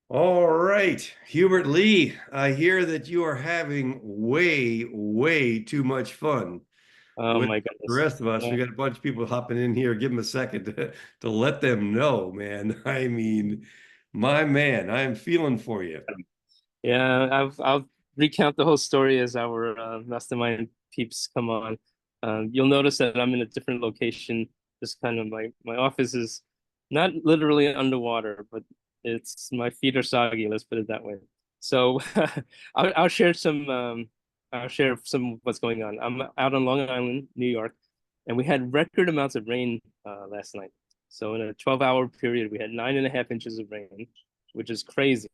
All right, Hubert Lee, I hear that you are having way too much fun Oh with my the goodness. rest of us. Yeah. We got a bunch of people hopping in here. Give them a second to let them know, man. I mean, my man, I am feeling for you. Yeah, I'll recount the whole story as our mastermind peeps come on. You'll notice that I'm in a different location. Just kind of my office is not literally underwater, but it's my feet are soggy, let's put it that way. So I'll share some of what's going on. I'm out on Long Island, New York, and we had record amounts of rain last night. So in a 12-hour period, we had 9.5 inches of rain, which is crazy.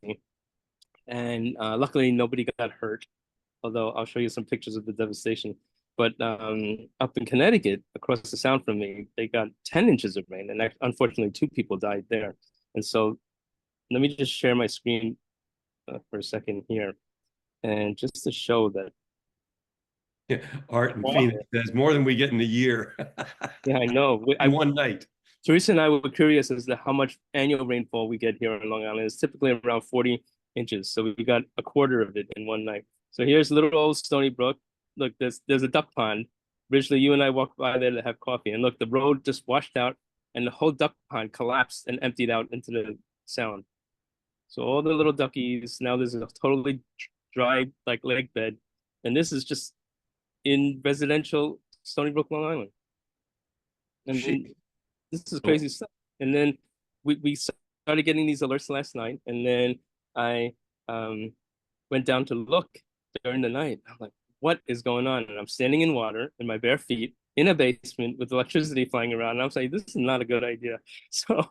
And luckily nobody got hurt. Although I'll show you some pictures of the devastation. But up in Connecticut, across the sound from me, they got 10 inches of rain, and unfortunately, two people died there. And so, let me just share my screen for a second here, and just to show that Art in Phoenix, water. that's more than we get in a year Yeah, I know. in one night. Teresa and I were curious as to how much annual rainfall we get here on Long Island. It's typically around 40 inches. So we got a quarter of it in one night. So here's little old Stony Brook. Look, there's a duck pond. Originally, you and I walked by there to have coffee. And look, the road just washed out and the whole duck pond collapsed and emptied out into the sound. So all the little duckies, now there's a totally dry like lake bed. And this is just in residential Stony Brook, Long Island. And She, this is oh, crazy stuff. And then we started getting these alerts last night, and then I went down to look during the night. I'm like, what is going on? And I'm standing in water in my bare feet in a basement with electricity flying around. And I'm saying, this is not a good idea. So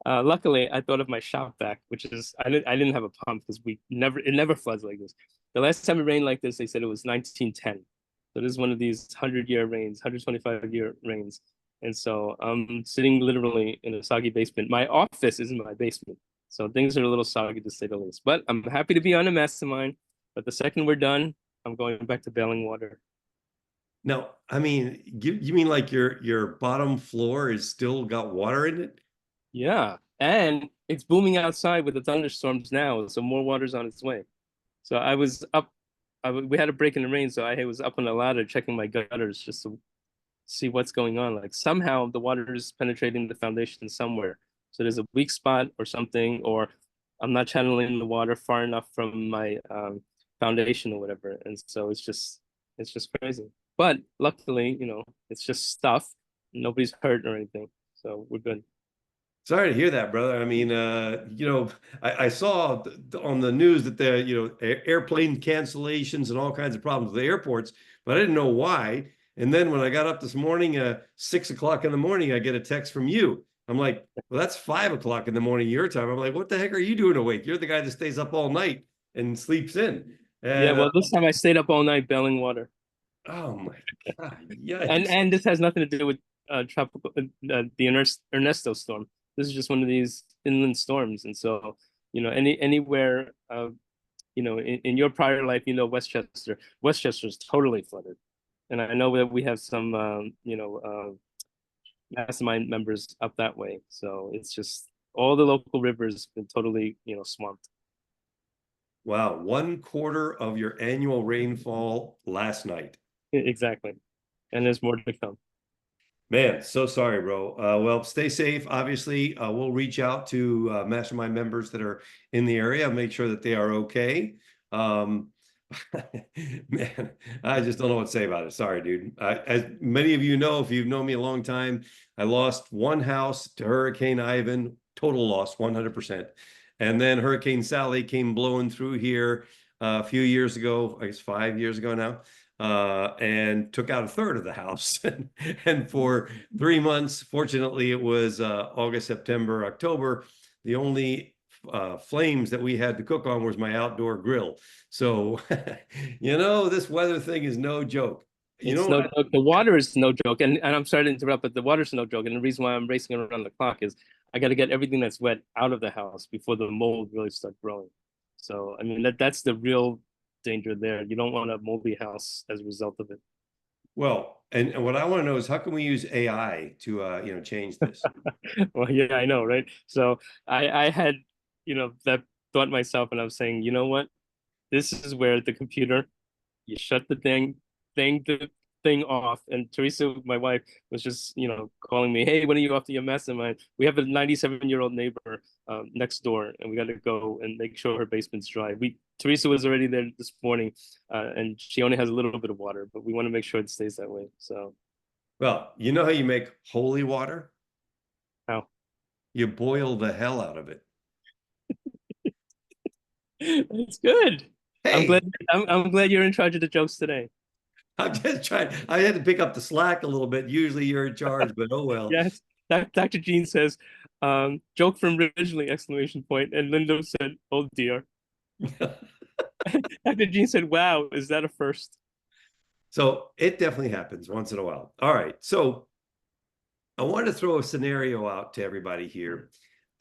luckily, I thought of my shop vac, which is I didn't have a pump because it never floods like this. The last time it rained like this, they said it was 1910. So this is one of these 100-year rains, 125-year rains. And so I'm sitting literally in a soggy basement. My office is in my basement. So things are a little soggy to say the least. But I'm happy to be on a mastermind. But the second we're done, I'm going back to bailing water. no, I mean, you mean like your bottom floor is still got water in it? Yeah. And it's booming outside with the thunderstorms now. So more water's on its way. So I was up. We had a break in the rain, so I was up on a ladder checking my gutters just to see what's going on. Like somehow the water is penetrating the foundation somewhere. So there's a weak spot or something, or I'm not channeling the water far enough from my foundation or whatever. And so it's just crazy. But luckily, it's just stuff. Nobody's hurt or anything. So we're good. Sorry to hear that, brother. I mean, I saw on the news that airplane cancellations and all kinds of problems with the airports, but I didn't know why. And then when I got up this morning, 6 o'clock in the morning, I get a text from you. I'm like, well, that's 5 o'clock in the morning your time. I'm like, what the heck are you doing awake? You're the guy that stays up all night and sleeps in. Yeah, And well, this time I stayed up all night bailing water. oh my God, And yikes. and this has nothing to do with tropical the Ernesto storm. This is just one of these inland storms, and so anywhere in your prior life, Westchester. Westchester is totally flooded, and I know that we have some mastermind members up that way. So it's just all the local rivers been totally swamped. Wow, 1/4 of your annual rainfall last night. Exactly, and there's more to come. Man, so sorry, bro. Well, stay safe. Obviously, we'll reach out to mastermind members that are in the area, make sure that they are okay. Um, man, I just don't know what to say about it. Sorry, dude. As many of you know, if you've known me a long time, I lost one house to Hurricane Ivan, total loss, 100%. And then Hurricane Sally came blowing through here a few years ago, I guess 5 years ago now, and took out a third of the house. And for 3 months, fortunately, it was August, September, October. The only flames that we had to cook on was my outdoor grill. So, this weather thing is no joke. You It's know no what? joke. The water is no joke. And I'm sorry to interrupt, but the water's no joke. And the reason why I'm racing around the clock is I got to get everything that's wet out of the house before the mold really start growing. So, I mean, that's the real danger there. You don't want a moldy house as a result of it. Well, and what I want to know is how can we use AI to change this? Well, yeah, I know, right? So I had, that thought myself, and I was saying, you know what? This is where the computer, you shut the thing off. And Teresa, my wife, was just, calling me, hey, when are you off to your mastermind? We have a 97-year-old neighbor next door, and we got to go and make sure her basement's dry. Teresa was already there this morning, and she only has a little bit of water, but we want to make sure it stays that way. So, Well, you know how you make holy water? how? You boil the hell out of it. That's good. I'm Hey, glad. I'm glad you're in charge of the jokes today. I'm just trying. I had to pick up the slack a little bit. Usually you're in charge, but oh well. Yes. Dr. Jean says, joke from originally, exclamation point. And Linda said, oh dear. Dr. Jean said, wow, is that a first? So it definitely happens once in a while. All right. So I want to throw a scenario out to everybody here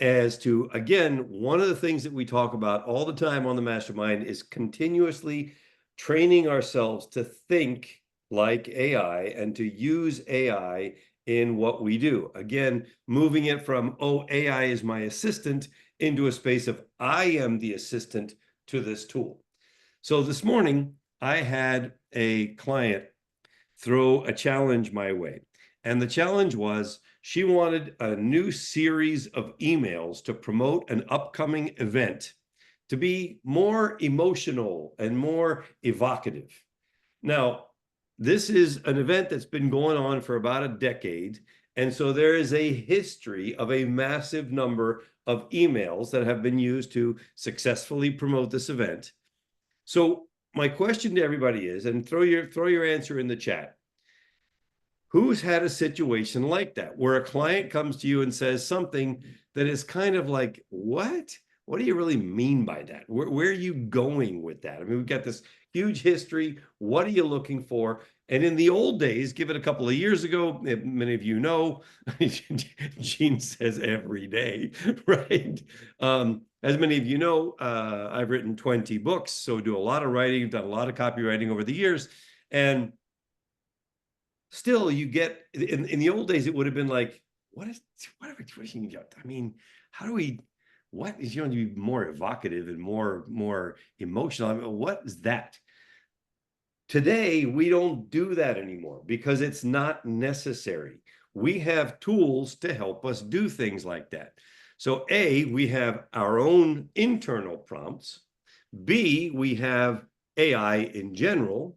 as to, again, one of the things that we talk about all the time on the mastermind is continuously training ourselves to think like AI and to use AI in what we do. Again, moving it from, oh, AI is my assistant into a space of I am the assistant to this tool. So this morning, I had a client throw a challenge my way. And the challenge was she wanted a new series of emails to promote an upcoming event to be more emotional and more evocative. Now, this is an event that's been going on for about a decade. And so there is a history of a massive number of emails that have been used to successfully promote this event. So my question to everybody is, and throw your answer in the chat. Who's had a situation like that where a client comes to you and says something that is kind of like, what? What do you really mean by that? Where are you going with that? I mean, we've got this huge history. What are you looking for? And in the old days, give it a couple of years ago, many of you know, Gene says every day, right? As many of you know, I've written 20 books, so do a lot of writing, done a lot of copywriting over the years. And still you get in the old days, it would have been like, what I mean, how do we, what is, to be more evocative and more emotional? I mean, what is that? Today, we don't do that anymore because it's not necessary. We have tools to help us do things like that. So A, we have our own internal prompts. B, we have AI in general.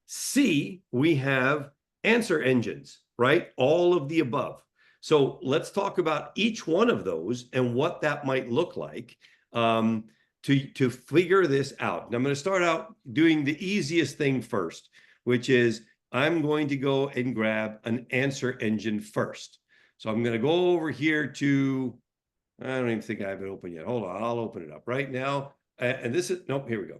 C, we have answer engines, right? All of the above. So let's talk about each one of those and what that might look like to figure this out. And I'm going to start out doing the easiest thing first, which is I'm going to go and grab an answer engine first. So I'm going to go over here to, I don't even think I have it open yet. Hold on, I'll open it up right now. And this is, nope, here we go.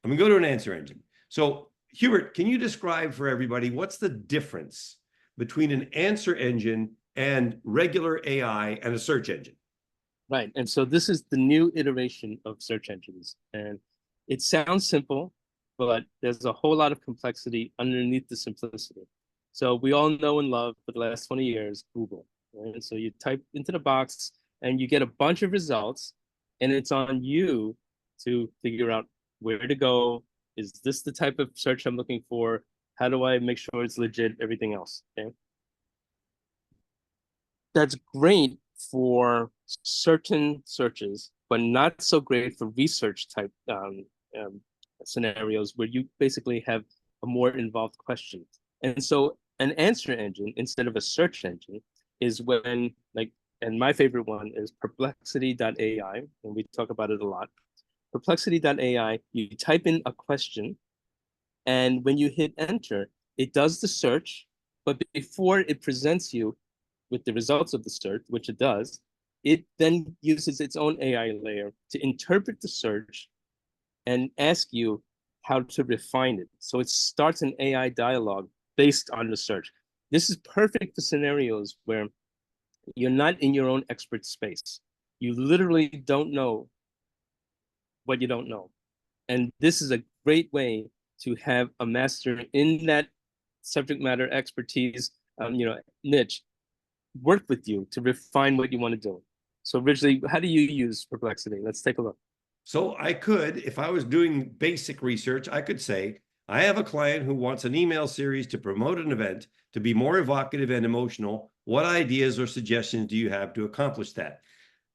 I'm going to go to an answer engine. So Hubert, can you describe for everybody what's the difference between an answer engine and regular AI and a search engine? Right. And so this is the new iteration of search engines. And it sounds simple, but there's a whole lot of complexity underneath the simplicity. So we all know and love for the last 20 years, Google. Right? And so you type into the box and you get a bunch of results, and it's on you to figure out where to go. Is this the type of search I'm looking for? How do I make sure it's legit? Everything else. Okay. That's great for certain searches, but not so great for research type scenarios where you basically have a more involved question. And so an answer engine instead of a search engine is when, like, and my favorite one is perplexity.ai, and we talk about it a lot. Perplexity.ai, you type in a question, and when you hit enter, it does the search, but before it presents you with the results of the search, which it does, it then uses its own AI layer to interpret the search and ask you how to refine it. So it starts an AI dialogue based on the search. This is perfect for scenarios where you're not in your own expert space. You literally don't know what you don't know. And this is a great way to have a master in that subject matter expertise, niche, work with you to refine what you want to do. So originally, how do you use Perplexity? Let's take a look. So I could, if I was doing basic research, I could say, I have a client who wants an email series to promote an event to be more evocative and emotional. What ideas or suggestions do you have to accomplish that?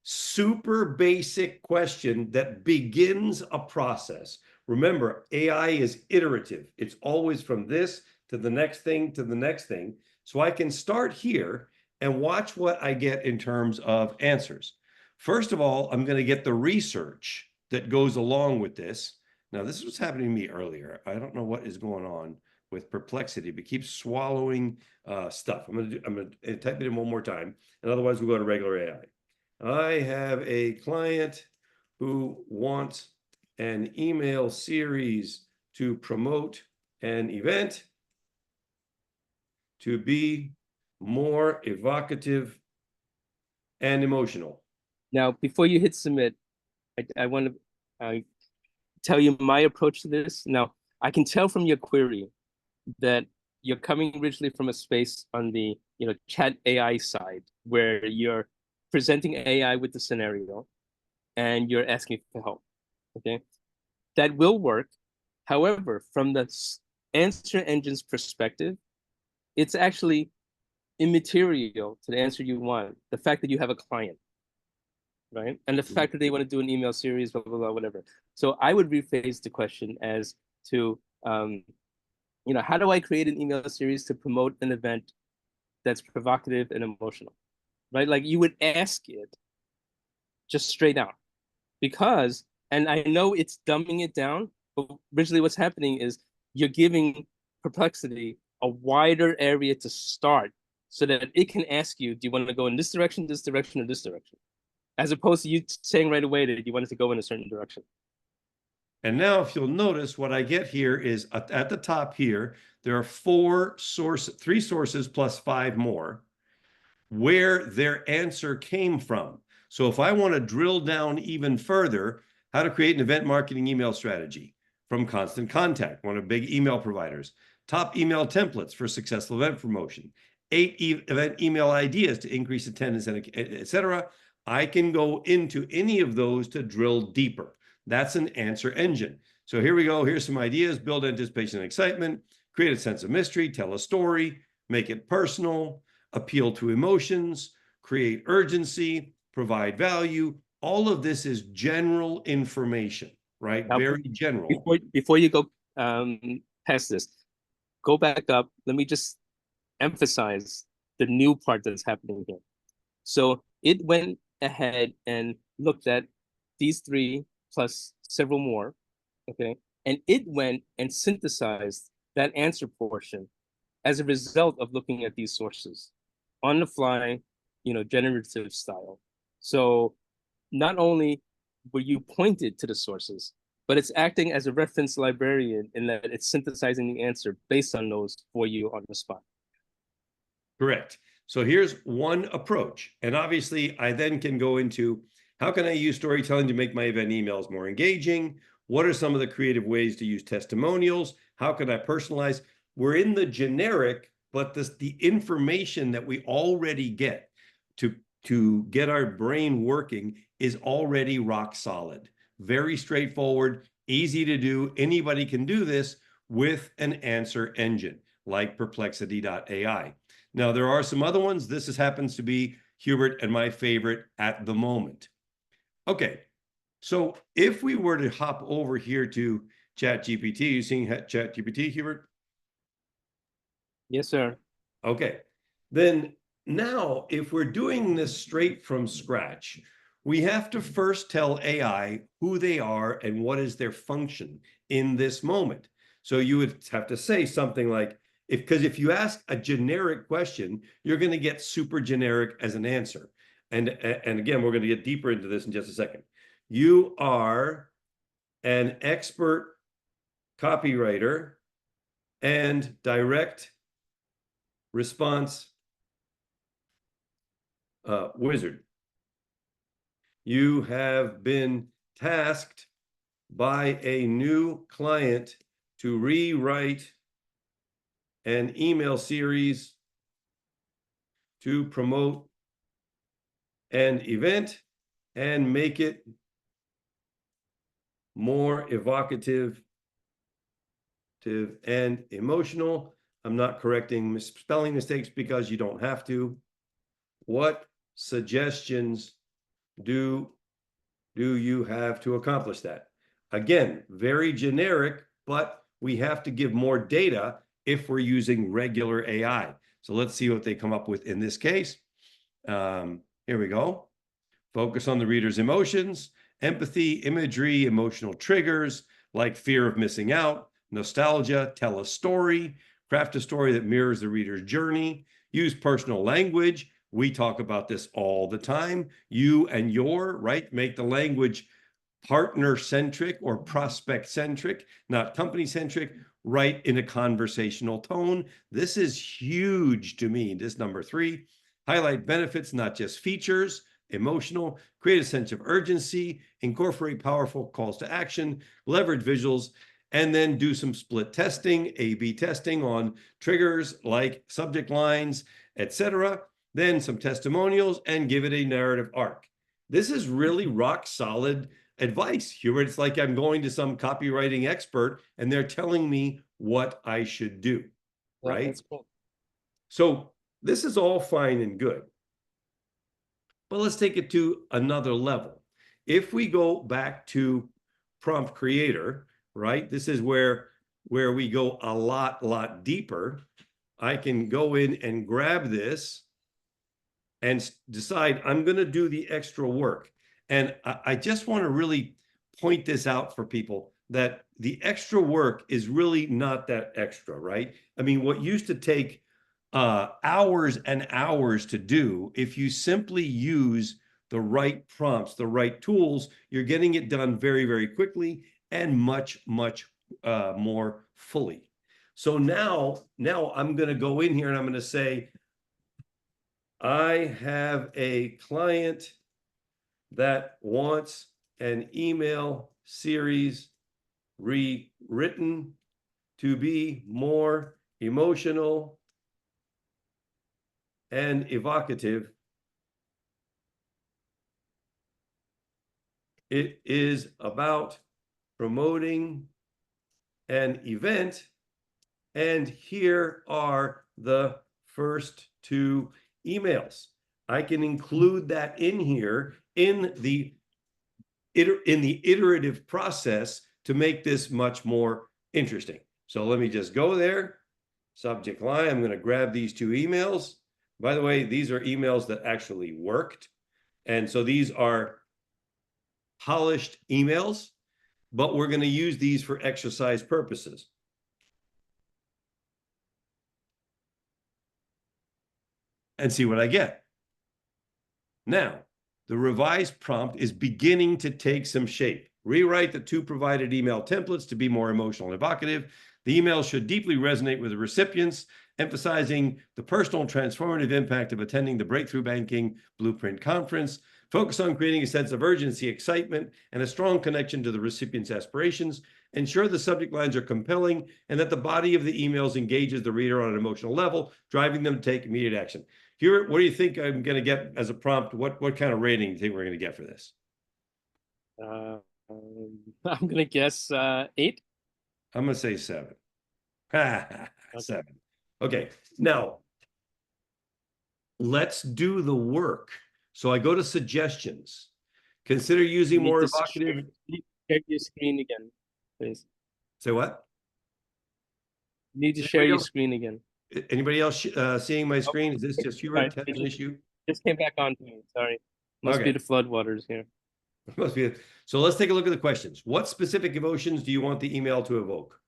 Super basic question that begins a process. Remember, AI is iterative. It's always from this to the next thing to the next thing. So I can start here and watch what I get in terms of answers. First of all, I'm going to get the research that goes along with this. Now, this was happening to me earlier. I don't know what is going on with Perplexity, but keeps swallowing stuff. I'm going to type it in one more time, and otherwise we'll go to regular AI. I have a client who wants an email series to promote an event to be more evocative and emotional. Now, before you hit submit, I want to tell you my approach to this. Now, I can tell from your query that you're coming originally from a space on the chat AI side where you're presenting AI with the scenario and you're asking for help. Okay, that will work. However, from the answer engine's perspective, it's actually immaterial to the answer you want. The fact that you have a client, right? And the fact that they want to do an email series, blah, blah, blah, whatever. So I would rephrase the question as to, how do I create an email series to promote an event that's provocative and emotional, right? Like you would ask it just straight out because, and I know it's dumbing it down, but originally what's happening is you're giving Perplexity a wider area to start so that it can ask you, do you want to go in this direction, or this direction? As opposed to you saying right away that you wanted to go in a certain direction. And now if you'll notice what I get here is at the top here, there are three sources plus 5 more where their answer came from. So if I want to drill down even further, how to create an event marketing email strategy from Constant Contact, one of big email providers, top email templates for successful event promotion, 8 event email ideas to increase attendance, and etc. I can go into any of those to drill deeper. That's an answer engine. So here we go. Here's some ideas: build anticipation and excitement, create a sense of mystery, tell a story, make it personal, appeal to emotions, create urgency, provide value. All of this is general information, right? Now, Very general. before you go past this, go back up. Let me just emphasize the new part that's happening here. So it went ahead and looked at these 3 plus several more, okay? And it went and synthesized that answer portion as a result of looking at these sources on the fly, generative style. So not only were you pointed to the sources, but it's acting as a reference librarian in that it's synthesizing the answer based on those for you on the spot. Correct. So here's one approach. And obviously, I then can go into how can I use storytelling to make my event emails more engaging? What are some of the creative ways to use testimonials? How can I personalize? We're in the generic, but the information that we already get to get our brain working is already rock solid. Very straightforward, easy to do. Anybody can do this with an answer engine like Perplexity.ai. Now, there are some other ones. This happens to be Hubert and my favorite at the moment. Okay, so if we were to hop over here to ChatGPT, you seeing ChatGPT, Hubert? Yes, sir. Okay, then now if we're doing this straight from scratch, we have to first tell AI who they are and what is their function in this moment. So you would have to say something like, because if you ask a generic question, you're going to get super generic as an answer. And again, we're going to get deeper into this in just a second. You are an expert copywriter and direct response wizard. You have been tasked by a new client to rewrite an email series to promote an event and make it more evocative and emotional. I'm not correcting misspelling mistakes because you don't have to. What suggestions do you have to accomplish that? Again, very generic, but we have to give more data if we're using regular AI. So let's see what they come up with in this case. Here we go. Focus on the reader's emotions, empathy, imagery, emotional triggers like fear of missing out, nostalgia, tell a story, craft a story that mirrors the reader's journey, use personal language. We talk about this all the time. You and your, right? Make the language partner-centric or prospect-centric, not company-centric, right in a conversational tone. This is huge to me. This number 3, highlight benefits, not just features, emotional, create a sense of urgency, incorporate powerful calls to action, leverage visuals, and then do some split testing, A/B testing on triggers like subject lines, etc. Then some testimonials and give it a narrative arc. This is really rock solid advice, Hubert. It's like I'm going to some copywriting expert and they're telling me what I should do, Yeah, right? that's cool. So this is all fine and good. But let's take it to another level. If we go back to Prompt Creator, right? This is where we go a lot deeper. I can go in and grab this and decide I'm going to do the extra work. And I just want to really point this out for people that the extra work is really not that extra, right? I mean, what used to take hours and hours to do, if you simply use the right prompts, the right tools, you're getting it done very quickly and much more fully. So now I'm going to go in here and I'm going to say, I have a client that wants an email series rewritten to be more emotional and evocative. It is about promoting an event, and here are the first 2 emails. I can include that in here in the iterative process to make this much more interesting. So let me just go there. Subject line, I'm going to grab these 2 emails. By the way, these are emails that actually worked. And so these are polished emails, but we're going to use these for exercise purposes. And see what I get. Now, the revised prompt is beginning to take some shape. Rewrite the 2 provided email templates to be more emotional and evocative. The emails should deeply resonate with the recipients, emphasizing the personal and transformative impact of attending the Breakthrough Banking Blueprint Conference. Focus on creating a sense of urgency, excitement, and a strong connection to the recipient's aspirations. Ensure the subject lines are compelling and that the body of the emails engages the reader on an emotional level, driving them to take immediate action. Hubert, what do you think I'm going to get as a prompt? What kind of rating do you think we're going to get for this? I'm gonna guess 8. I'm going to say 7. 7. Okay, now let's do the work. So I go to suggestions. Consider using more evocative. Share your screen again, please. Say what? You need to share your screen again. Anybody else seeing my screen? Is this just Hubert has an issue? Just came back on to me. Sorry. Must be the floodwaters here. Must be. So let's take a look at the questions. What specific emotions do you want the email to evoke?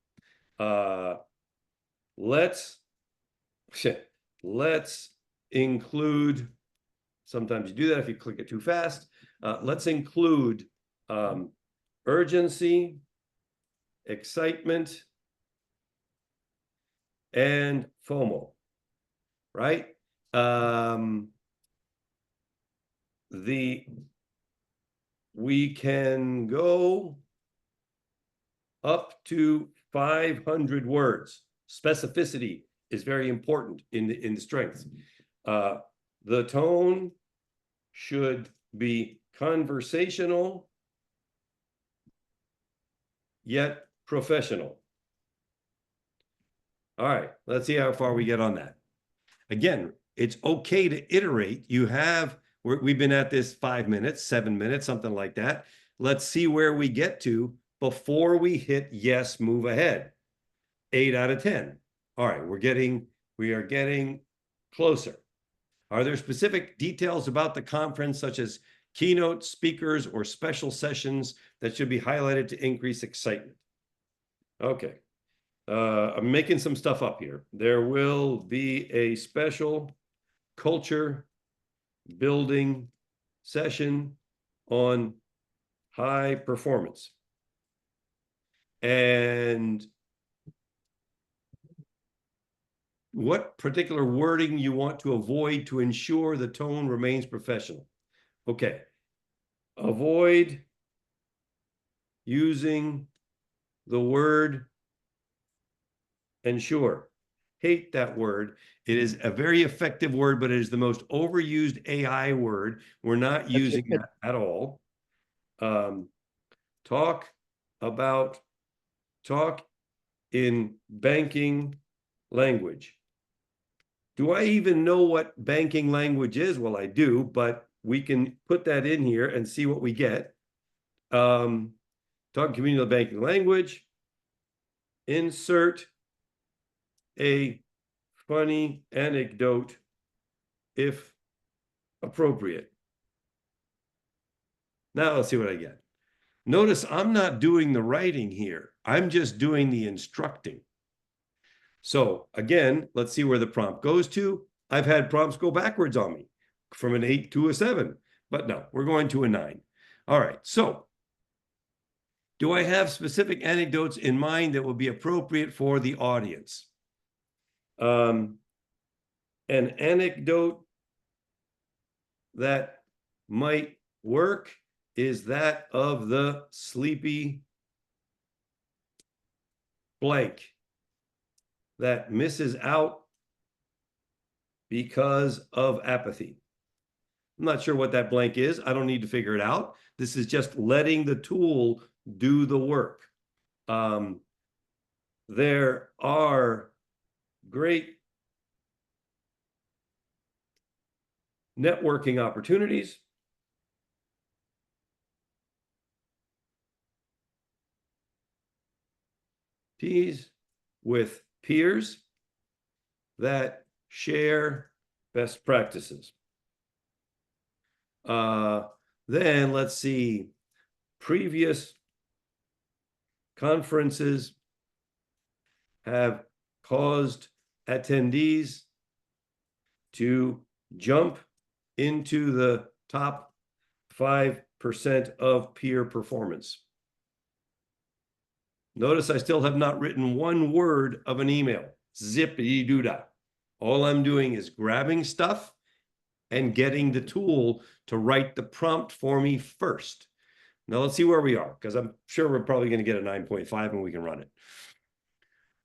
Let's include, sometimes you do that if you click it too fast. Let's include urgency, excitement, and FOMO, right? We can go up to 500 words. Specificity is very important in the strengths. The tone should be conversational yet professional. All right, let's see how far we get on that. Again, it's okay to iterate. We've been at this 5 minutes, 7 minutes, something like that. Let's see where we get to before we hit yes, move ahead. 8 out of 10. All right, we are getting closer. Are there specific details about the conference, such as keynote speakers or special sessions, that should be highlighted to increase excitement? Okay. I'm making some stuff up here. There will be a special culture building session on high performance. And what particular wording you want to avoid to ensure the tone remains professional. Okay. Avoid using the word ensure. Hate that word. It is a very effective word, but it is the most overused AI word. We're not using that at all. Talk in banking language. Do I even know what banking language is? Well, I do, but we can put that in here and see what we get. Talk community banking language. Insert a funny anecdote if appropriate. Now let's see what I get. Notice I'm not doing the writing here. I'm just doing the instructing. So again, let's see where the prompt goes to. I've had prompts go backwards on me from an 8 to a 7, but no, we're going to a 9. All right, so do I have specific anecdotes in mind that will be appropriate for the audience? An anecdote that might work is that of the sleepy blank that misses out because of apathy. I'm not sure what that blank is. I don't need to figure it out. This is just letting the tool do the work. There are great networking opportunities. With peers that share best practices. Then let's see, previous conferences have caused attendees to jump into the top 5% of peer performance. Notice I still have not written one word of an email. Zippity-doo-dah. All I'm doing is grabbing stuff and getting the tool to write the prompt for me first. Now let's see where we are, because I'm sure we're probably going to get a 9.5 and we can run it.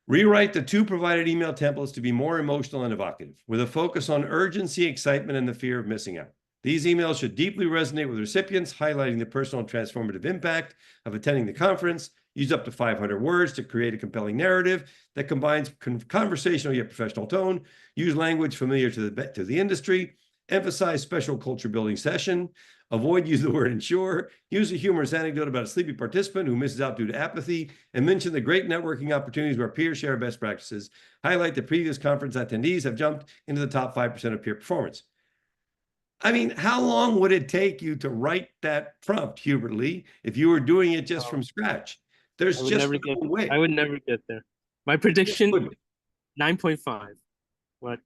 Rewrite the 2 provided email templates to be more emotional and evocative, with a focus on urgency, excitement, and the fear of missing out. These emails should deeply resonate with recipients, highlighting the personal and transformative impact of attending the conference. Use up to 500 words to create a compelling narrative that combines conversational yet professional tone. Use language familiar to the industry. Emphasize special culture building session. Avoid using the word ensure. Use a humorous anecdote about a sleepy participant who misses out due to apathy. And mention the great networking opportunities where peers share best practices. Highlight the previous conference attendees have jumped into the top 5% of peer performance. I mean, how long would it take you to write that prompt, Hubert Lee, if you were doing it just from scratch? There's just no way. I would never get there. My prediction, 9.5. What?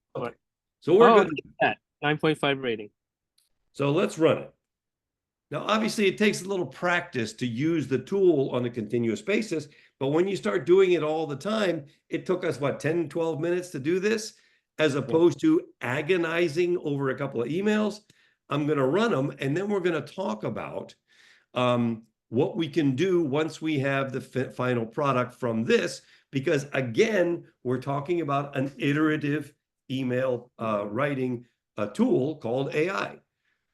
So we're good at 9.5 rating. So let's run it. Now, obviously, it takes a little practice to use the tool on a continuous basis, but when you start doing it all the time, it took us, what, 10, 12 minutes to do this, as opposed to agonizing over a couple of emails. I'm going to run them, and then we're going to talk about what we can do once we have the final product from this, because, again, we're talking about an iterative email writing tool called AI.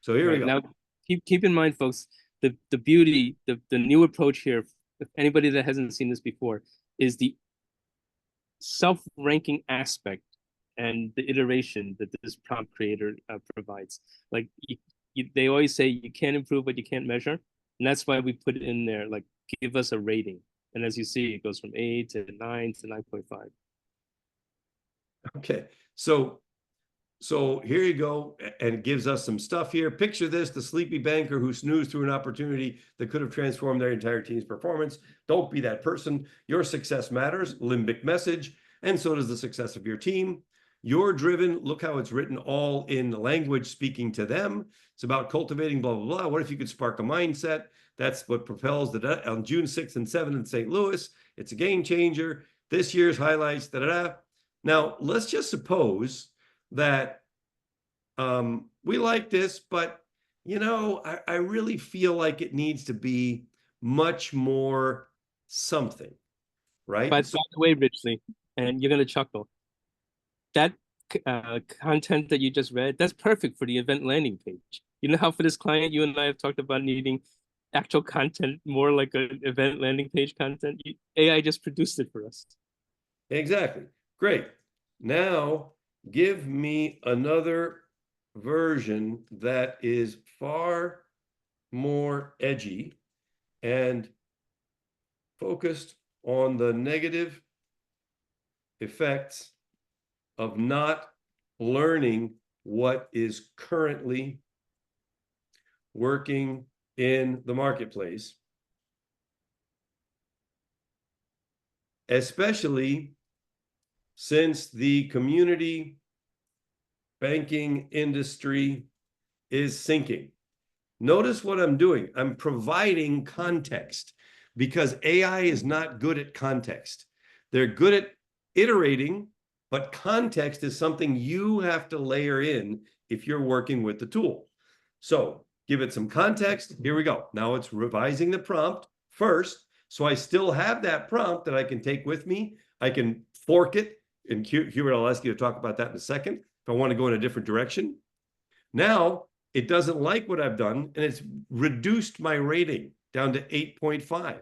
So here we go. Now, keep in mind, folks, the beauty, the new approach here if anybody that hasn't seen this before, is the self-ranking aspect and the iteration that this prompt creator provides. Like they always say you can't improve what you can't measure, and that's why we put it in there. Like give us a rating, and as you see, it goes from 8 to 9 to 9.5. Okay, so here you go, and it gives us some stuff here. Picture this: the sleepy banker who snoozed through an opportunity that could have transformed their entire team's performance. Don't be that person. Your success matters. Limbic message, and so does the success of your team. You're driven. Look how it's written, all in language speaking to them. It's about cultivating blah, blah, blah. What if you could spark a mindset? That's what propels on June 6th and 7th in St. Louis. It's a game changer. This year's highlights, da-da-da. Now, let's just suppose that we like this, but, you know, I really feel like it needs to be much more something, right? By the way, Richly, and you're gonna chuckle, that content that you just read, that's perfect for the event landing page. You know how for this client, you and I have talked about needing actual content, more like an event landing page content. AI just produced it for us. Exactly. Great. Now, give me another version that is far more edgy and focused on the negative effects of not learning what is currently working in the marketplace, especially since the community banking industry is sinking. Notice what I'm doing. I'm providing context because AI is not good at context. They're good at iterating, but context is something you have to layer in if you're working with the tool. So give it some context. Here we go. Now it's revising the prompt first. So I still have that prompt that I can take with me. I can fork it. And Hubert, I'll ask you to talk about that in a second if I want to go in a different direction. Now, it doesn't like what I've done, and it's reduced my rating down to 8.5.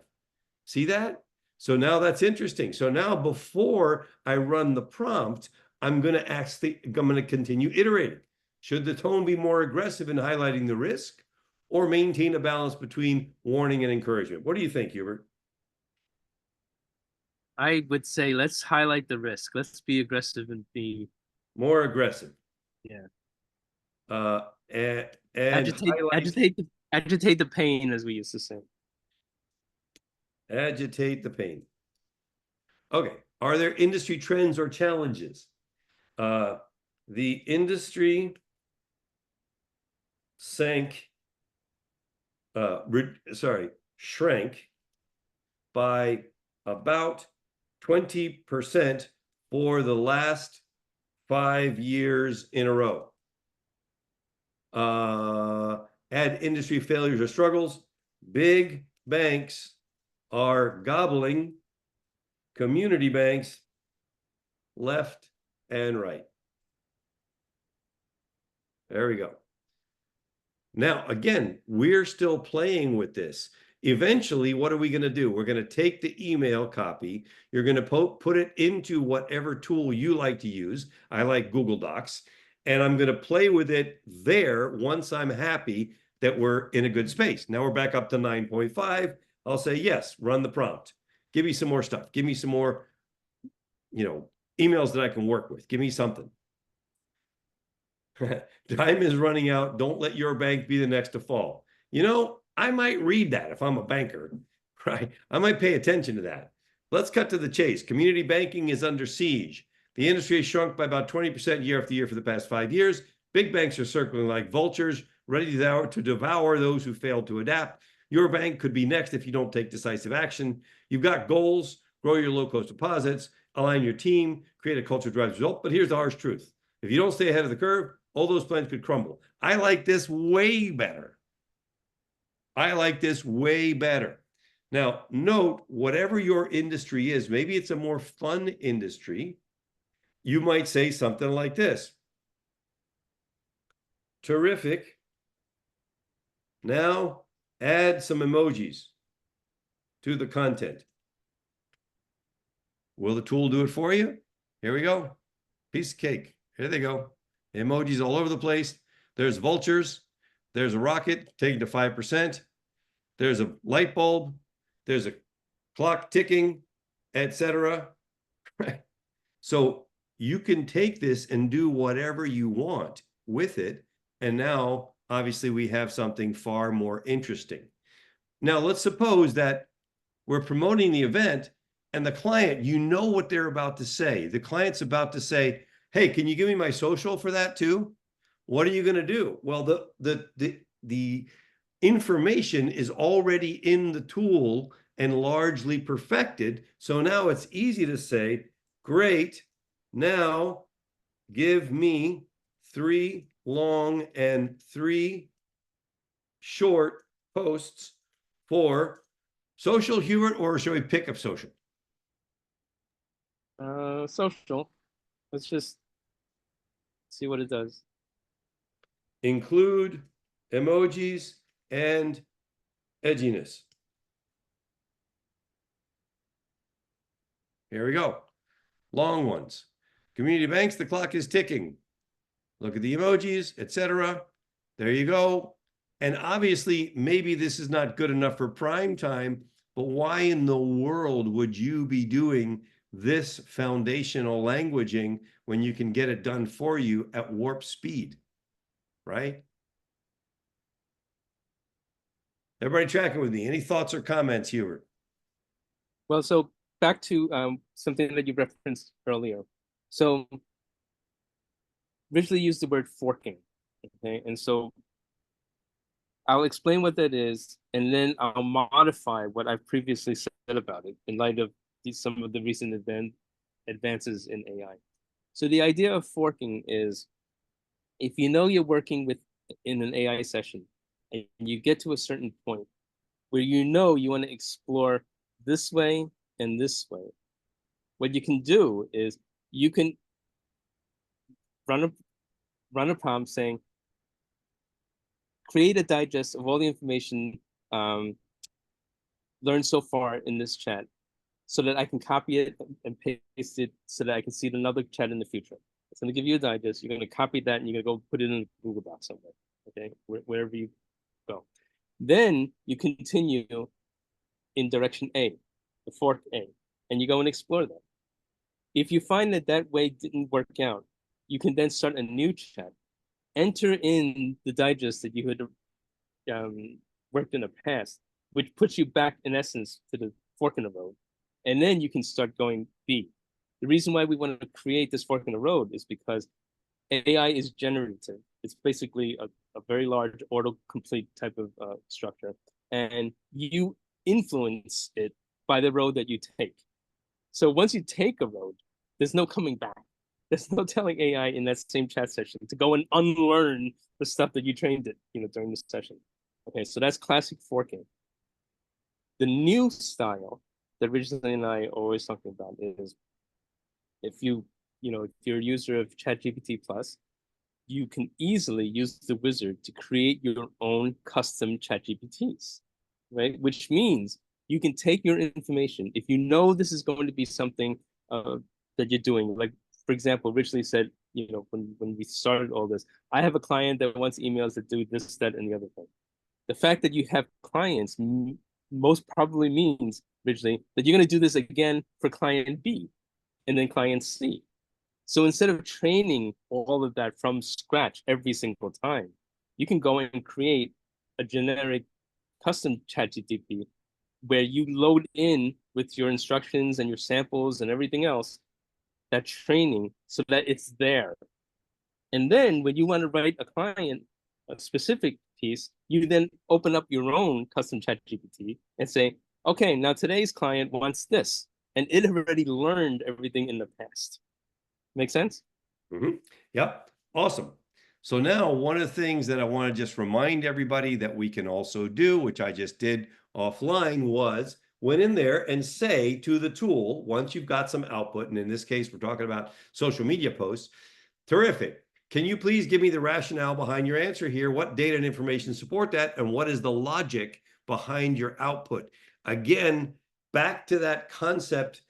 See that? So now that's interesting. So now before I run the prompt, I'm going to continue iterating. Should the tone be more aggressive in highlighting the risk or maintain a balance between warning and encouragement? What do you think, Hubert? I would say let's highlight the risk. Let's be aggressive and be more aggressive. Yeah. And agitate the pain, as we used to say. Agitate the pain. Okay. Are there industry trends or challenges? The industry shrank by about 20% for the last 5 years in a row. Add industry failures or struggles. Big banks are gobbling community banks left and right. There we go. Now, again, we're still playing with this. Eventually, what are we going to do? We're going to take the email copy. You're going to put it into whatever tool you like to use. I like Google Docs. And I'm going to play with it there once I'm happy that we're in a good space. Now we're back up to 9.5. I'll say, yes, run the prompt. Give me some more stuff. Give me some more, emails that I can work with. Give me something. Time is running out. Don't let your bank be the next to fall. I might read that if I'm a banker, right? I might pay attention to that. Let's cut to the chase. Community banking is under siege. The industry has shrunk by about 20% year after year for the past 5 years. Big banks are circling like vultures, ready to devour those who fail to adapt. Your bank could be next if you don't take decisive action. You've got goals, grow your low-cost deposits, align your team, create a culture that drives results. But here's the harsh truth. If you don't stay ahead of the curve, all those plans could crumble. I like this way better. Now, note, whatever your industry is, maybe it's a more fun industry, you might say something like this. Terrific. Now add some emojis. to the content. Will the tool do it for you? Here we go. Piece of cake. Here they go. Emojis all over the place. There's vultures. There's a rocket taken to 5%. There's a light bulb. There's a clock ticking, etc. So you can take this and do whatever you want with it. And now, obviously, we have something far more interesting. Now, let's suppose that we're promoting the event and the client, you know what they're about to say. The client's about to say, hey, can you give me my social for that too? What are you going to do? Well, the information is already in the tool and largely perfected. So now it's easy to say, great, now give me 3 long and 3 short posts for social, Hubert, or shall we pick up social? Social. Let's just see what it does. Include emojis and edginess. Here we go. Long ones. Community banks, the clock is ticking. Look at the emojis, etc. There you go. And obviously, maybe this is not good enough for prime time, but why in the world would you be doing this foundational languaging when you can get it done for you at warp speed, right? Everybody tracking with me? Any thoughts or comments, Hubert? Well, so back to something that you referenced earlier. So originally used the word forking, okay? And so I'll explain what that is, and then I'll modify what I've previously said about it in light of some of the recent advances in AI. So the idea of forking is, if you know you're working in an AI session and you get to a certain point where you know you want to explore this way and this way, what you can do is you can run a prompt saying, create a digest of all the information learned so far in this chat, so that I can copy it and paste it so that I can see it in another chat in the future. It's going to give you a digest. You're going to copy that and you're going to go put it in Google Docs somewhere, okay, wherever you go. Then you continue in direction A, the fork A, and you go and explore that. If you find that that way didn't work out, you can then start a new chat, enter in the digest that you had worked in the past, which puts you back, in essence, to the fork in the road. And then you can start going B. The reason why we want to create this fork in the road is because AI is generative. It's basically a very large autocomplete type of structure. And you influence it by the road that you take. So once you take a road, there's no coming back. There's no telling AI in that same chat session to go and unlearn the stuff that you trained it, during the session. Okay, so that's classic forking. The new style that Ridgeley and I are always talking about is, if you're a user of ChatGPT Plus, you can easily use the wizard to create your own custom ChatGPTs, right? Which means you can take your information. If you know this is going to be something that you're doing, like, for example, Ridgeley said, when we started all this, I have a client that wants emails that do this, that, and the other thing. The fact that you have clients most probably means, Ridgeley, that you're going to do this again for client B and then client C. So instead of training all of that from scratch every single time, you can go and create a generic custom ChatGPT where you load in with your instructions and your samples and everything else, that training, so that it's there. And then when you want to write a client a specific piece, you then open up your own custom ChatGPT and say, okay, now today's client wants this. And it already learned everything in the past. Make sense? Mm-hmm. Yep. Awesome. So now one of the things that I want to just remind everybody that we can also do, which I just did offline, was went in there and say to the tool, once you've got some output, and in this case, we're talking about social media posts, terrific. Can you please give me the rationale behind your answer here? What data and information support that? And what is the logic behind your output. Again, back to that concept,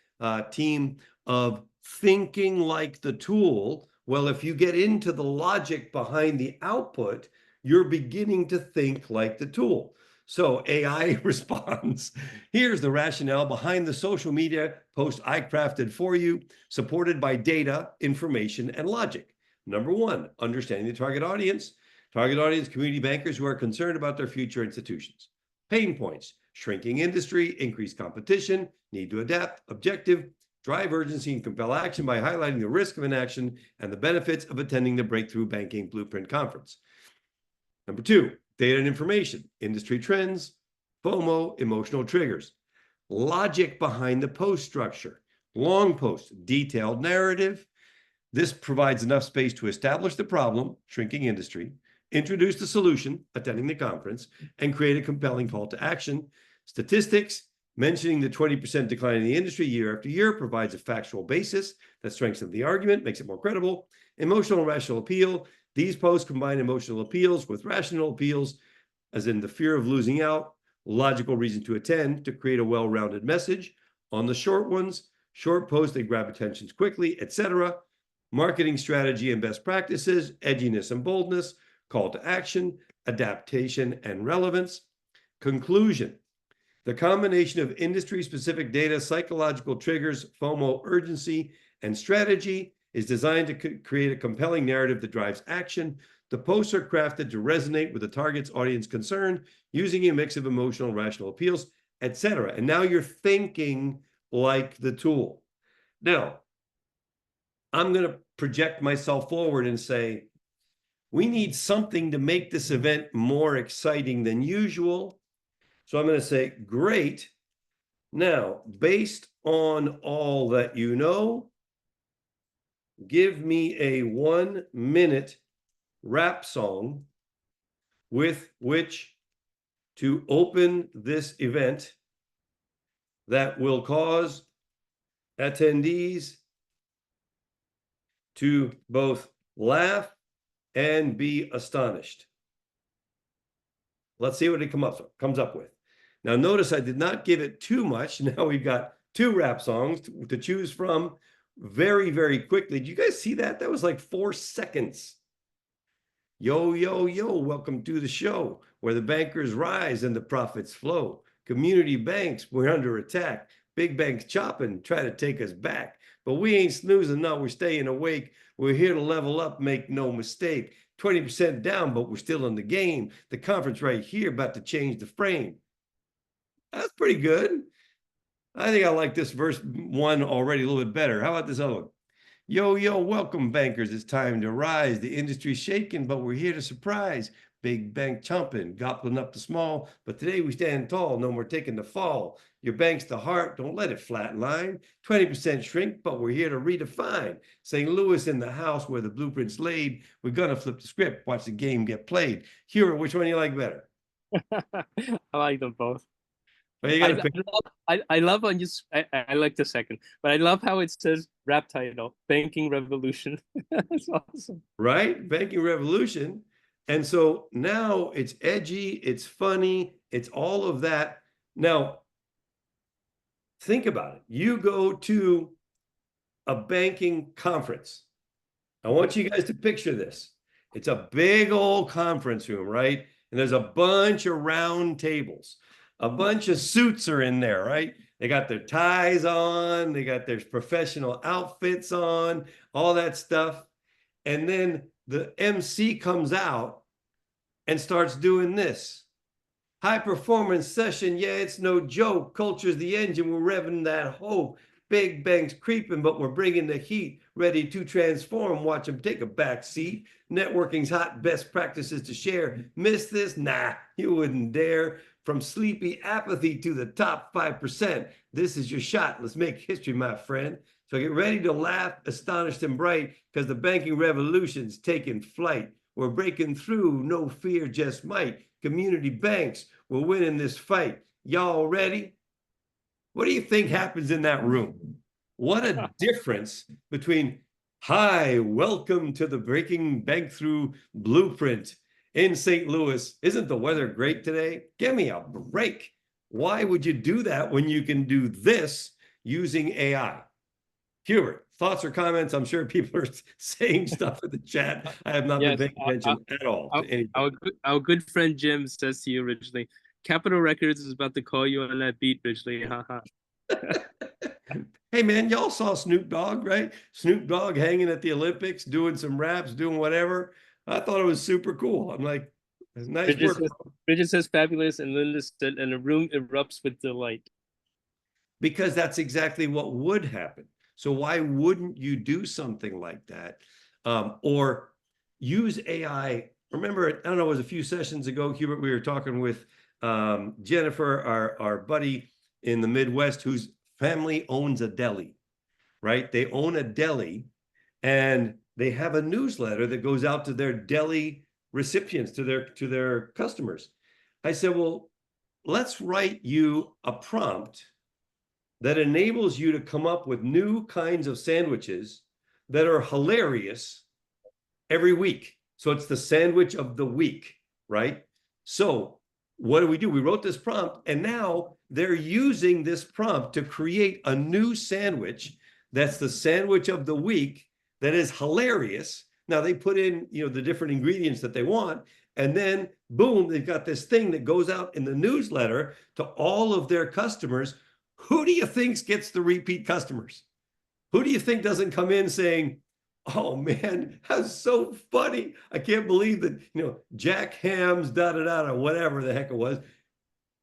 team, of thinking like the tool. Well, if you get into the logic behind the output, you're beginning to think like the tool. So AI responds, here's the rationale behind the social media post I crafted for you, supported by data, information, and logic. Number one, understanding the target audience. Target audience, community bankers who are concerned about their future institutions. Pain points, shrinking industry, increased competition, need to adapt, objective, drive urgency and compel action by highlighting the risk of inaction and the benefits of attending the Breakthrough Banking Blueprint Conference. Number two, data and information, industry trends, FOMO, emotional triggers, logic behind the post structure, long post, detailed narrative. This provides enough space to establish the problem, shrinking industry, introduce the solution, attending the conference, and create a compelling call to action. Statistics, mentioning the 20% decline in the industry year after year provides a factual basis that strengthens the argument, makes it more credible. Emotional and rational appeal. These posts combine emotional appeals with rational appeals, as in the fear of losing out, logical reason to attend, to create a well-rounded message. On the short ones, short posts, they grab attentions quickly, etc. Marketing strategy and best practices, edginess and boldness, call to action, adaptation and relevance. Conclusion. The combination of industry-specific data, psychological triggers, FOMO, urgency, and strategy is designed to create a compelling narrative that drives action. The posts are crafted to resonate with the target's audience concern, using a mix of emotional and rational appeals, etc. And now you're thinking like the tool. Now, I'm going to project myself forward and say, we need something to make this event more exciting than usual. So I'm going to say, great. Now, based on all that you know, give me a 1-minute rap song with which to open this event that will cause attendees to both laugh and be astonished. Let's see what it comes up with. Now, notice I did not give it too much. Now we've got 2 rap songs to choose from very, very quickly. Did you guys see that? That was like 4 seconds. Yo, yo, yo, welcome to the show where the bankers rise and the profits flow. Community banks, we're under attack. Big banks chopping, try to take us back. But we ain't snoozing, no, we're staying awake. We're here to level up, make no mistake. 20% down, but we're still in the game. The conference right here about to change the frame. That's pretty good. I think I like this verse 1 already a little bit better. How about this other one? Yo, yo, welcome bankers. It's time to rise. The industry's shaking, but we're here to surprise. Big bank chomping, gobbling up the small. But today we stand tall. No more taking the fall. Your bank's the heart. Don't let it flatline. 20% shrink, but we're here to redefine. St. Louis in the house where the blueprint's laid. We're going to flip the script. Watch the game get played. Hero, which one do you like better? I like them both. Well, you gotta pick. I love when you. I like the second, but I love how it says rap title: Banking Revolution. That's awesome. Right? Banking Revolution. And so now it's edgy, it's funny, it's all of that. Now, think about it. You go to a banking conference. I want you guys to picture this. It's a big old conference room, right? And there's a bunch of round tables. A bunch of suits are in there, right? They got their ties on, they got their professional outfits on, all that stuff. And then the MC comes out and starts doing this. High performance session, yeah, it's no joke. Culture's the engine, we're revving that hoe. Big banks creeping, but we're bringing the heat, ready to transform. Watch them take a back seat. Networking's hot, best practices to share. Miss this? Nah, you wouldn't dare. From sleepy apathy to the top 5%. This is your shot. Let's make history, my friend. So get ready to laugh, astonished and bright, because the banking revolution's taking flight. We're breaking through, no fear, just might. Community banks, we're winning this fight. Y'all ready? What do you think happens in that room? What a difference between, hi, welcome to the Breaking Bank Through Blueprint. in St. Louis. Isn't the weather great today? Give me a break. Why would you do that when you can do this using AI? Hubert, thoughts or comments? I'm sure people are saying stuff in the chat. I have not been Yes, paying attention at all to anything. our good friend Jim says to you originally, Capitol Records is about to call you on that beat, Ridgely. Haha. Hey man, y'all saw Snoop Dogg, right? Snoop Dogg hanging at the Olympics, doing some raps, doing whatever. I thought it was super cool. I'm like, nice work. Bridget says fabulous, and Linda said, and the room erupts with delight. Because that's exactly what would happen. So why wouldn't you do something like that? Or use AI? Remember, I don't know, it was a few sessions ago, Hubert, we were talking with Jennifer, our buddy in the Midwest, whose family owns a deli, right? They own a deli, and they have a newsletter that goes out to their deli recipients, to their customers. I said, well, let's write you a prompt that enables you to come up with new kinds of sandwiches that are hilarious every week. So it's the sandwich of the week, right? So what do? We wrote this prompt, and now they're using this prompt to create a new sandwich that's the sandwich of the week that is hilarious. Now they put in, the different ingredients that they want, and then boom, they've got this thing that goes out in the newsletter to all of their customers. Who do you think gets the repeat customers? Who do you think doesn't come in saying, oh man, that's so funny. I can't believe that, Jack Hams, or whatever the heck it was.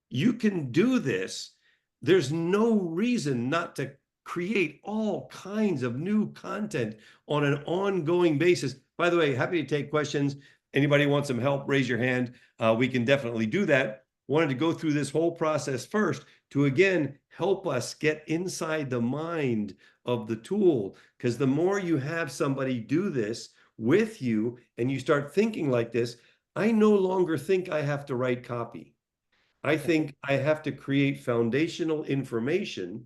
You can do this. There's no reason not to create all kinds of new content on an ongoing basis. By the way, happy to take questions. Anybody want some help, raise your hand. We can definitely do that. Wanted to go through this whole process first to, again, help us get inside the mind of the tool. Because the more you have somebody do this with you and you start thinking like this, I no longer think I have to write copy. I think I have to create foundational information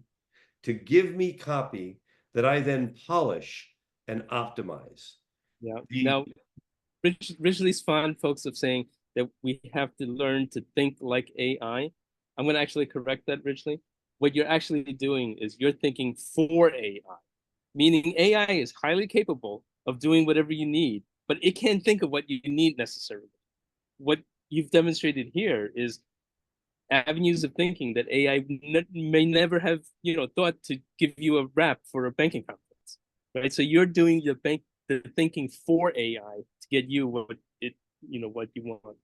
to give me copy that I then polish and optimize. Yeah. Now, Ridgely's fond folks of saying that we have to learn to think like AI. I'm going to actually correct that, Ridgely. What you're actually doing is you're thinking for AI, meaning AI is highly capable of doing whatever you need, but it can't think of what you need necessarily. What you've demonstrated here is avenues of thinking that AI may never have, thought to give you a rap for a banking conference, right? So you're doing the thinking for AI to get you what you want.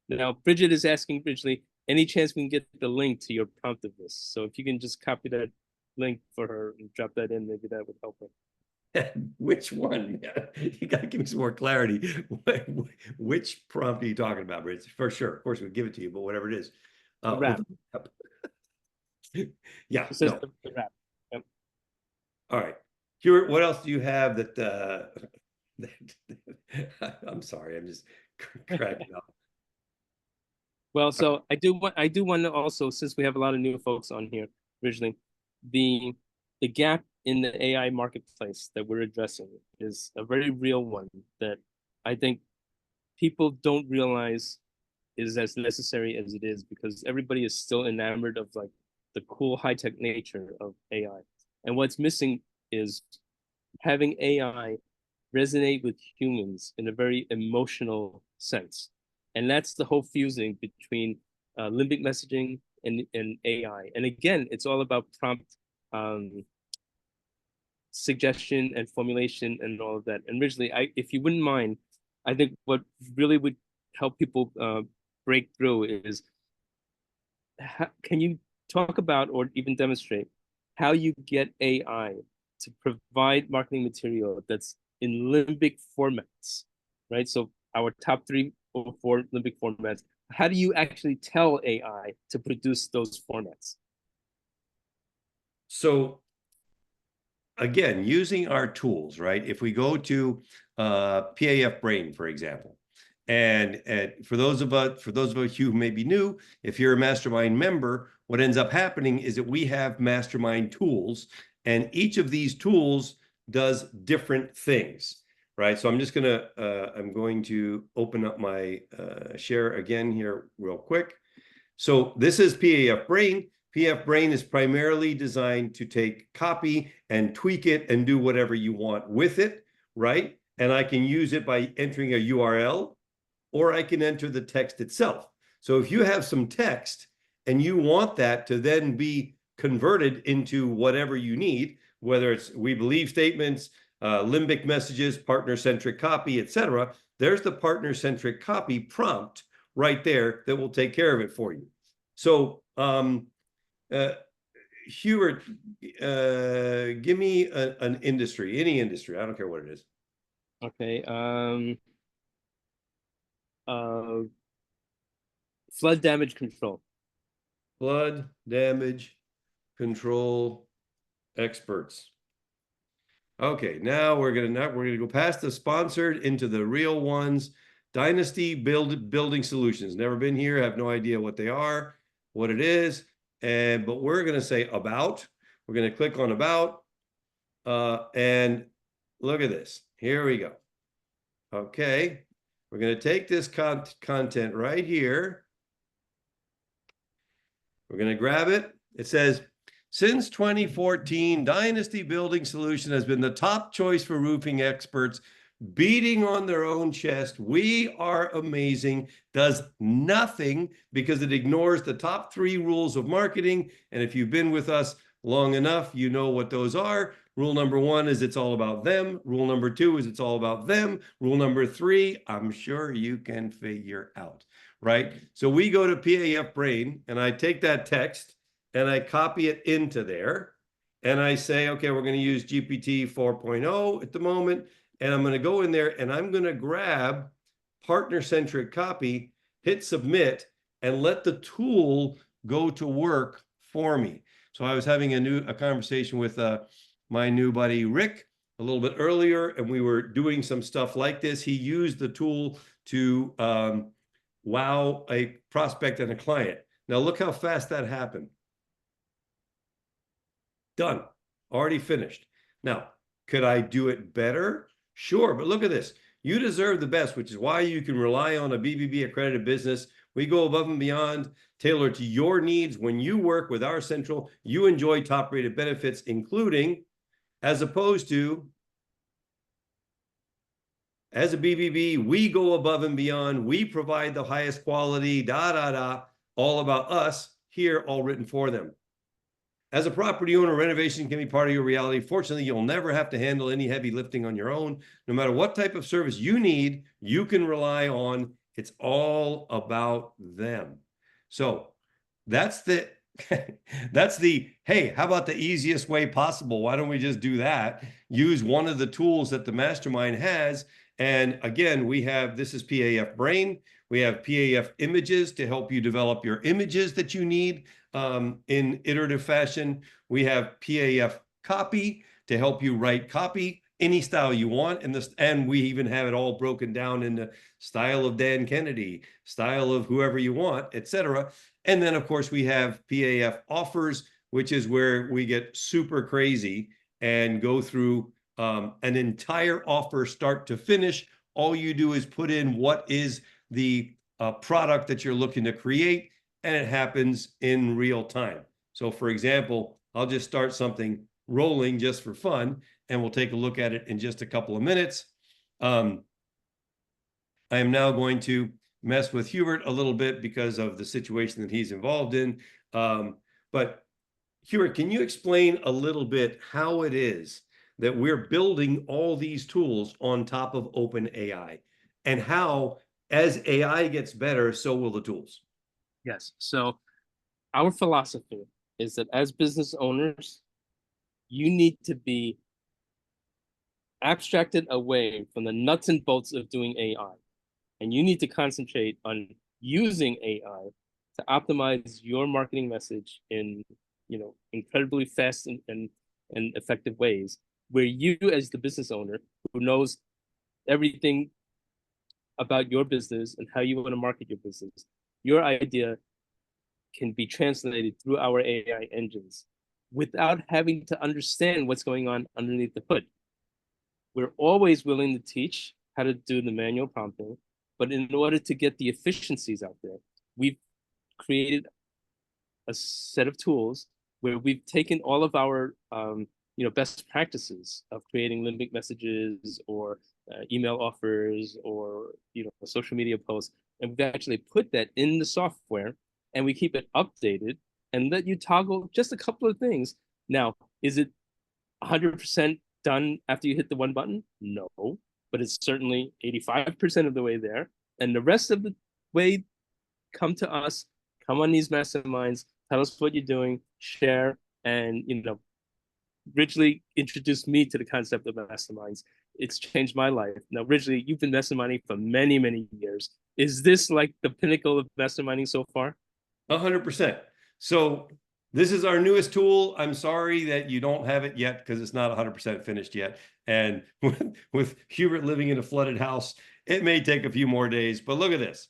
Now, Bridget is asking, Ridgely, any chance we can get the link to your prompt of this? So if you can just copy that link for her and drop that in, maybe that would help her. Which one? You got to give me some more clarity. Which prompt are you talking about, Bridget? For sure. Of course, we'll give it to you, but whatever it is. Rap. Yeah. It says the rap. Yep. All right. Hubert, what else do you have that I'm sorry, I'm just cracking up. Well, so I do want to also, since we have a lot of new folks on here originally, the gap in the AI marketplace that we're addressing is a very real one that I think people don't realize is as necessary as it is, because everybody is still enamored of like the cool high-tech nature of AI. And what's missing is having AI resonate with humans in a very emotional sense. And that's the whole fusing between limbic messaging and AI. And again, it's all about prompt suggestion and formulation and all of that. And originally, if you wouldn't mind, I think what really would help people break through is, can you talk about or even demonstrate how you get AI to provide marketing material that's in limbic formats, right? So our top 3 or 4 limbic formats, how do you actually tell AI to produce those formats? So again, using our tools, right? If we go to PAF Brain, for example, and for those of you who may be new, if you're a mastermind member, what ends up happening is that we have mastermind tools, and each of these tools does different things. right? So I'm just gonna, I'm going to open up my share again here real quick. So this is PAF Brain. PAF Brain is primarily designed to take copy and tweak it and do whatever you want with it, right? And I can use it by entering a URL, or I can enter the text itself. So if you have some text and you want that to then be converted into whatever you need, whether it's we believe statements, limbic messages, partner-centric copy, etc., there's the partner-centric copy prompt right there that will take care of it for you. So Hubert, give me an industry, any industry. I don't care what it is. Okay. Flood damage control. Flood damage control experts. Okay, now we're gonna go past the sponsored into the real ones. Dynasty Building Solutions. Never been here, have no idea what they are, what it is, but we're gonna say about. We're gonna click on about, and look at this. Here we go. Okay, we're gonna take this content right here. We're gonna grab it. It says, since 2014, Dynasty Building Solution has been the top choice for roofing experts, beating on their own chest. We are amazing, does nothing because it ignores the top 3 rules of marketing. And if you've been with us long enough, you know what those are. Rule number 1 is it's all about them. Rule number 2 is it's all about them. Rule number 3, I'm sure you can figure out, right? So we go to PAF Brain and I take that text and I copy it into there, and I say, okay, we're going to use GPT 4.0 at the moment, and I'm going to go in there and I'm going to grab partner-centric copy, hit submit, and let the tool go to work for me. So I was having a conversation with my new buddy Rick a little bit earlier, and we were doing some stuff like this. He used the tool to wow a prospect and a client. Now look how fast that happened. Done. Already finished. Now, could I do it better? Sure, but look at this. You deserve the best, which is why you can rely on a BBB accredited business. We go above and beyond, tailored to your needs. When you work with our central, you enjoy top-rated benefits, including, as opposed to, as a BBB, we go above and beyond. We provide the highest quality, all about us here, all written for them. As a property owner, renovation can be part of your reality. Fortunately, you'll never have to handle any heavy lifting on your own. No matter what type of service you need, you can rely on. It's all about them. So that's the hey, how about the easiest way possible? Why don't we just do that? Use one of the tools that the mastermind has. And again, this is PAF Brain. We have PAF Images to help you develop your images that you need in iterative fashion. We have PAF Copy to help you write copy any style you want. And we even have it all broken down into style of Dan Kennedy, style of whoever you want, etc. And then, of course, we have PAF Offers, which is where we get super crazy and go through an entire offer start to finish. All you do is put in what is the product that you're looking to create, and it happens in real time. So for example, I'll just start something rolling just for fun, and we'll take a look at it in just a couple of minutes. I am now going to mess with Hubert a little bit because of the situation that he's involved in. But Hubert, can you explain a little bit how it is that we're building all these tools on top of OpenAI, and how, as AI gets better, so will the tools? Yes. So our philosophy is that as business owners, you need to be abstracted away from the nuts and bolts of doing AI. And you need to concentrate on using AI to optimize your marketing message in, incredibly fast and effective ways, where you, as the business owner who knows everything about your business and how you want to market your business, your idea can be translated through our AI engines without having to understand what's going on underneath the hood. we're always willing to teach how to do the manual prompting, but in order to get the efficiencies out there, we've created a set of tools where we've taken all of our best practices of creating limbic messages or email offers or social media posts, and we've actually put that in the software, and we keep it updated and let you toggle just a couple of things. Now, is it 100% done after you hit the one button? No, but it's certainly 85% of the way there, and the rest of the way, come to us, come on these masterminds, tell us what you're doing, share, and Ridgely introduced me to the concept of masterminds. It's changed my life. Now, Ridgely, you've been masterminding for many, many years. Is this like the pinnacle of masterminding so far? 100%. So this is our newest tool. I'm sorry that you don't have it yet because it's not 100% finished yet. And with Hubert living in a flooded house, it may take a few more days, but look at this.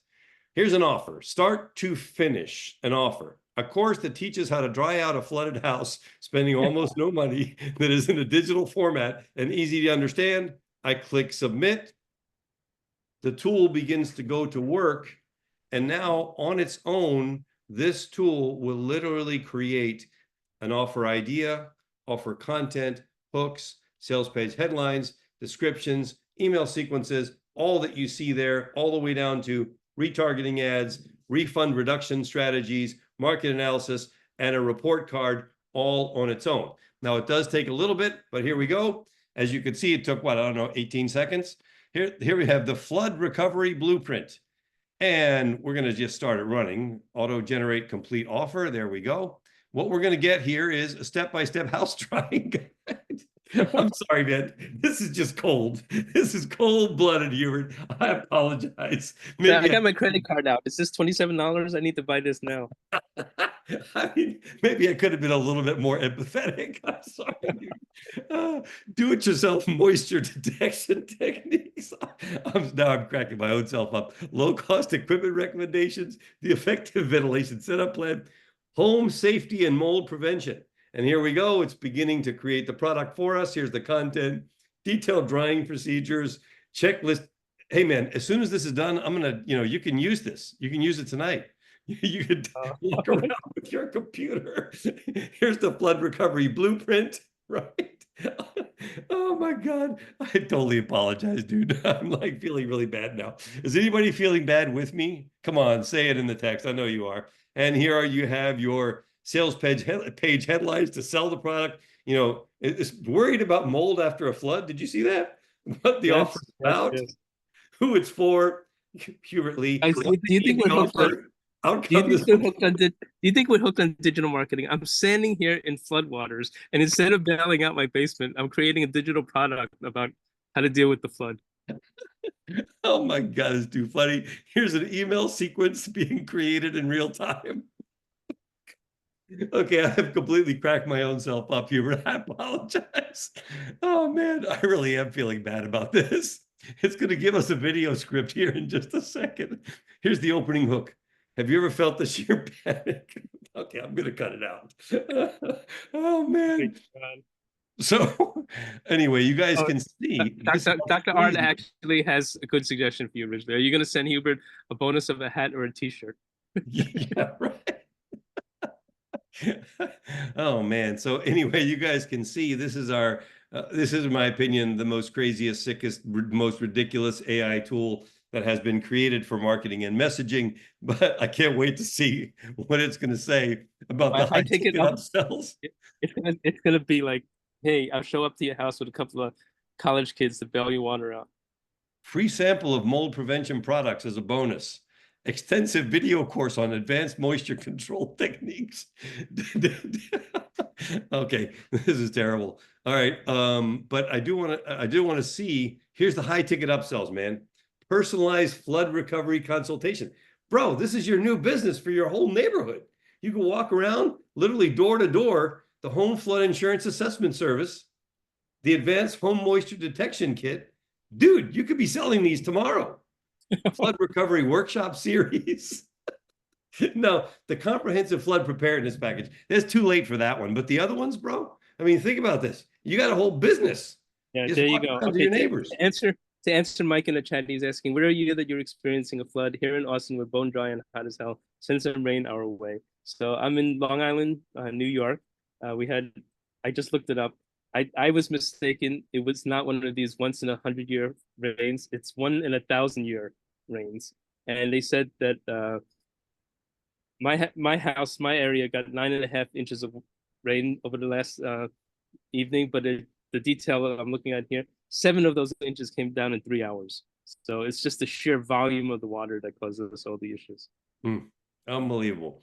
Here's an offer, start to finish an offer. A course that teaches how to dry out a flooded house, spending almost no money, that is in a digital format and easy to understand. I click submit. The tool begins to go to work. And now on its own, this tool will literally create an offer idea, offer content, hooks, sales page headlines, descriptions, email sequences, all that you see there, all the way down to retargeting ads, refund reduction strategies, market analysis, and a report card all on its own. Now, it does take a little bit, but here we go. As you can see, it took, what, I don't know, 18 seconds. Here we have the flood recovery blueprint. And we're going to just start it running. Auto-generate complete offer. There we go. What we're going to get here is a step-by-step house drying guide. I'm sorry, man. This is just cold. This is cold-blooded, Hubert. I apologize. I got my credit card out. Is this $27? I need to buy this now. I mean, maybe I could have been a little bit more empathetic. I'm sorry. Do-it-yourself moisture detection techniques. Now I'm cracking my own self up. Low-cost equipment recommendations, the effective ventilation setup plan, home safety and mold prevention. And here we go. It's beginning to create the product for us. Here's the content, detailed drying procedures, checklist. Hey, man, as soon as this is done, I'm going to, you can use this. You can use it tonight. You could walk around with your computer. Here's the flood recovery blueprint, right? Oh my God. I totally apologize, dude. I'm like feeling really bad now. Is anybody feeling bad with me? Come on, say it in the text. I know you are. And here you have your sales page headlines to sell the product. It's worried about mold after a flood. Did you see that? What the offer is about? Yes. Who it's for? Hubert Lee. Do you think we're hooked on digital marketing? I'm standing here in floodwaters, and instead of bailing out my basement, I'm creating a digital product about how to deal with the flood. Oh my God, it's too funny. Here's an email sequence being created in real time. Okay, I have completely cracked my own self up here. I apologize. Oh man, I really am feeling bad about this. It's going to give us a video script here in just a second. Here's the opening hook. Have you ever felt the sheer panic? Okay, I'm going to cut it out. Oh man. So anyway, you guys can see. Dr. Art actually has a good suggestion for you, Ridgely. Are you going to send Hubert a bonus of a hat or a t-shirt? Yeah, right. Oh man. So anyway, you guys can see this is our this is, in my opinion, the most craziest, sickest, most ridiculous AI tool that has been created for marketing and messaging. But I can't wait to see what it's going to say about the high ticket upsells. It's going to be like, hey, I'll show up to your house with a couple of college kids to bail your water out. Free sample of mold prevention products as a bonus. Extensive video course on advanced moisture control techniques. Okay, this is terrible. All right, but I do want to see. Here's the high ticket upsells, man. Personalized flood recovery consultation, bro. This is your new business for your whole neighborhood. You can walk around literally door to door. The home flood insurance assessment service, the advanced home moisture detection kit. Dude, you could be selling these tomorrow. Flood recovery workshop series. No, the comprehensive flood preparedness package. It's too late for that one. But the other ones, bro, I mean, think about this. You got a whole business. Yeah, Just there you walk go. around to Okay, your neighbors. to answer Mike in the chat, he's asking, where are you that you're experiencing a flood? Here in Austin, we're bone dry and hot as hell. Send some rain our way. So I'm in Long Island, New York. I just looked it up. I was mistaken. It was not one of these once in 100 year rains. It's 1 in 1,000 year rains. And they said that my house, my area got 9.5 inches of rain over the last evening, but the detail that I'm looking at here, 7 of those inches came down in 3 hours. So it's just the sheer volume of the water that causes all the issues. Unbelievable.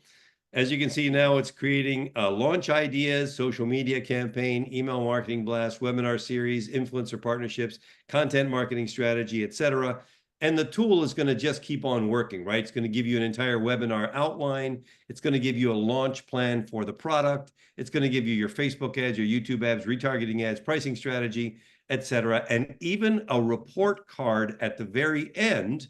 As you can see now, it's creating launch ideas, social media campaign, email marketing blast, webinar series, influencer partnerships, content marketing strategy, etc. And the tool is going to just keep on working, right? It's going to give you an entire webinar outline. It's going to give you a launch plan for the product. It's going to give you your Facebook ads, your YouTube ads, retargeting ads, pricing strategy, etc. And even a report card at the very end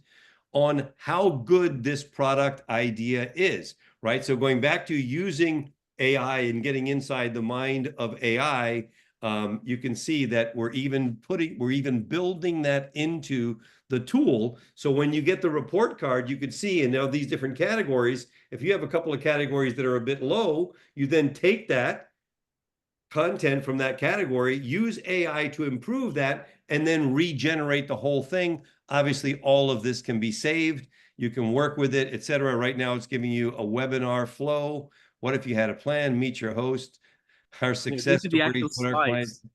on how good this product idea is, right? So going back to using AI and getting inside the mind of AI, you can see that we're even building that into the tool. So when you get the report card, you could see, and now these different categories, if you have a couple of categories that are a bit low, you then take that content from that category, use AI to improve that, and then regenerate the whole thing. Obviously, all of this can be saved. You can work with it, etc. Right now, it's giving you a webinar flow. What if you had a plan? Meet your host. Our success These are the stories. actual What our clients. slides.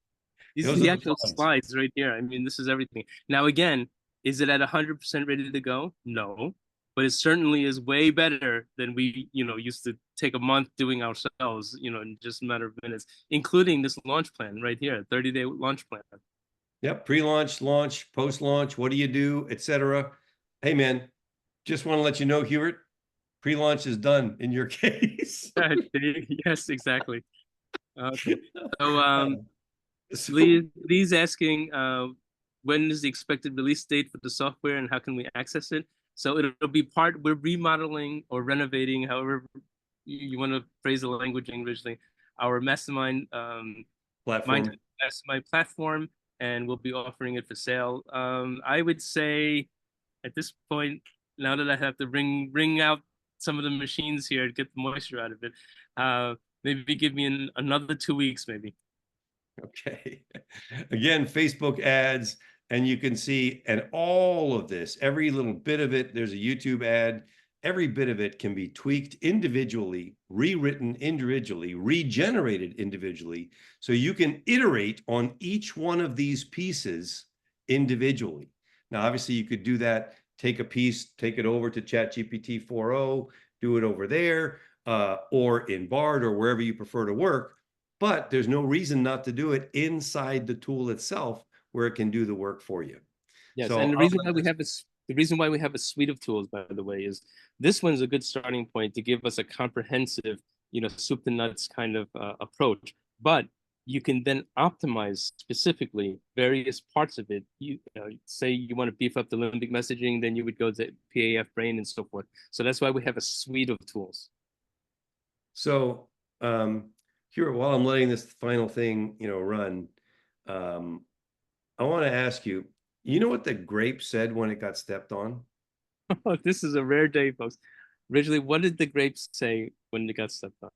These are Those are the the actual slides. slides right here. I mean, this is everything. Now, again, is it at 100% ready to go? No, but it certainly is way better than we, used to take a month doing ourselves, in just a matter of minutes, including this launch plan right here, 30-day launch plan. Yep, pre-launch, launch, post-launch, what do you do, etc. Hey, man, just want to let you know, Hubert, pre-launch is done in your case. Yes, exactly. Okay. So, So, Lee's asking, when is the expected release date for the software and how can we access it? So it'll be we're remodeling or renovating, however you want to phrase the language originally, our mastermind platform. mastermind platform, and we'll be offering it for sale. I would say at this point, now that I have to wring out some of the machines here to get the moisture out of it, maybe give me another 2 weeks, maybe. Okay. Again, Facebook ads, and you can see, and all of this, every little bit of it, there's a YouTube ad. Every bit of it can be tweaked individually, rewritten individually, regenerated individually. So you can iterate on each one of these pieces individually. Now, obviously, you could do that, take a piece, take it over to ChatGPT 4.0, do it over there, or in Bard or wherever you prefer to work. But there's no reason not to do it inside the tool itself where it can do the work for you. Yes, So and the reason why we have a suite of tools, by the way, is this one's a good starting point to give us a comprehensive, soup to nuts kind of approach. But you can then optimize specifically various parts of it. You say you want to beef up the limbic messaging, then you would go to PAF brain and so forth. So that's why we have a suite of tools. So here, while I'm letting this final thing, run, I want to ask you, you know what the grape said when it got stepped on? Oh, this is a rare day, folks. Originally, what did the grapes say when it got stepped on?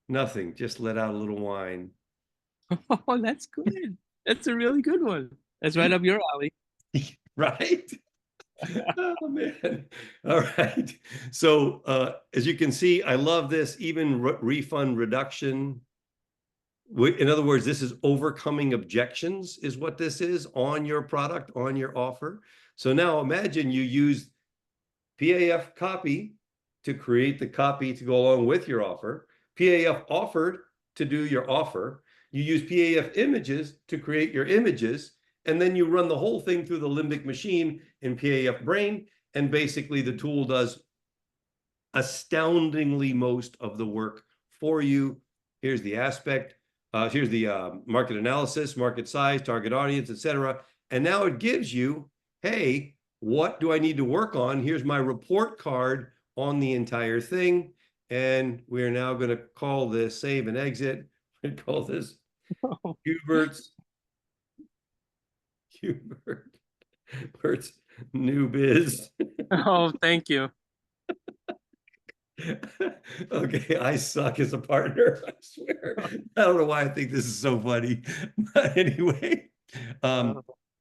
Nothing, just let out a little wine. Oh, that's good. That's a really good one. That's right up your alley. Right? Oh man. All right. So as you can see, I love this, even refund reduction. In other words, this is overcoming objections is what this is on your product, on your offer. So now imagine you use PAF copy to create the copy to go along with your offer, PAF offered to do your offer. You use PAF images to create your images, and then you run the whole thing through the limbic machine in PAF brain, and basically the tool does astoundingly most of the work for you. Here's the aspect. Here's the market analysis, market size, target audience, etc. And now it gives you, hey, what do I need to work on? Here's my report card on the entire thing. And we're now going to call this save and exit. We call this Hubert's Hubert's new biz. Oh, thank you. Okay, I suck as a partner, I swear. I don't know why I think this is so funny. But anyway, Uh,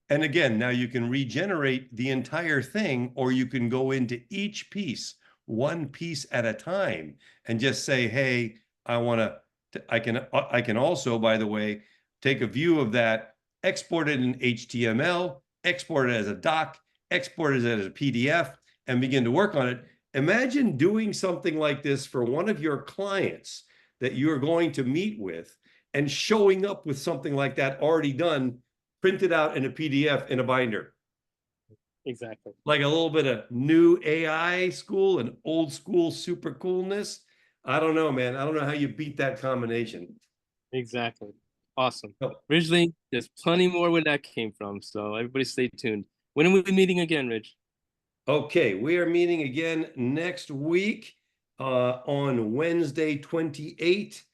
and again, now you can regenerate the entire thing, or you can go into each piece, one piece at a time, and just say, hey, I want to, I can also, by the way, take a view of that, export it in HTML, export it as a doc, export it as a PDF, and begin to work on it. Imagine doing something like this for one of your clients that you're going to meet with and showing up with something like that already done, printed out in a PDF in a binder. exactly. Like a little bit of new AI school and old school super coolness. I don't know, man. I don't know how you beat that combination. Exactly. Awesome. Oh, Originally, there's plenty more where that came from. So everybody stay tuned. When are we meeting again, Rich? okay, we are meeting again next week on Wednesday, 28,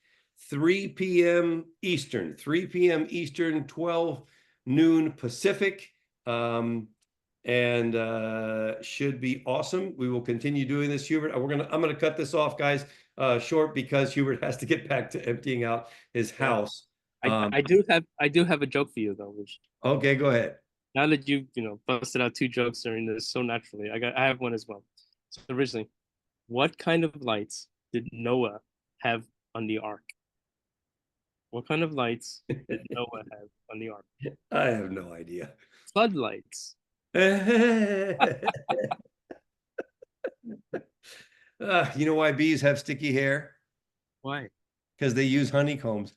3 p.m. Eastern, 3 p.m. Eastern, 12 noon Pacific. And should be awesome. We will continue doing this, Hubert. I'm gonna cut this off, guys, short because Hubert has to get back to emptying out his Yeah. house. I do have a joke for you though, Rich. Okay, go ahead. Now that busted out two jokes during this so naturally, I have one as well. So originally, what kind of lights did Noah have on the ark? What kind of lights did Noah have on the ark? I have no idea. Floodlights. You know why bees have sticky hair? Why? Because they use honeycombs.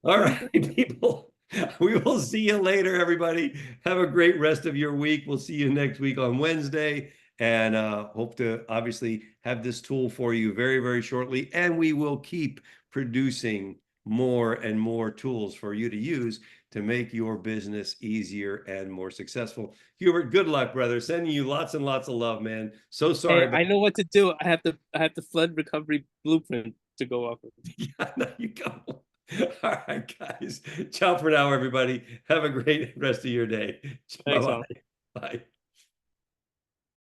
All right, people. We will see you later, everybody. Have a great rest of your week. We'll see you next week on Wednesday, and hope to obviously have this tool for you very, very shortly. And we will keep producing more and more tools for you to use to make your business easier and more successful. Hubert, good luck, brother. Sending you lots and lots of love, man. So sorry Hey, about I know what to do. I have the flood recovery blueprint to go off of. Yeah, there you go. All right, guys. Ciao for now, everybody. Have a great rest of your day. Thanks, all. Bye-bye. Bye.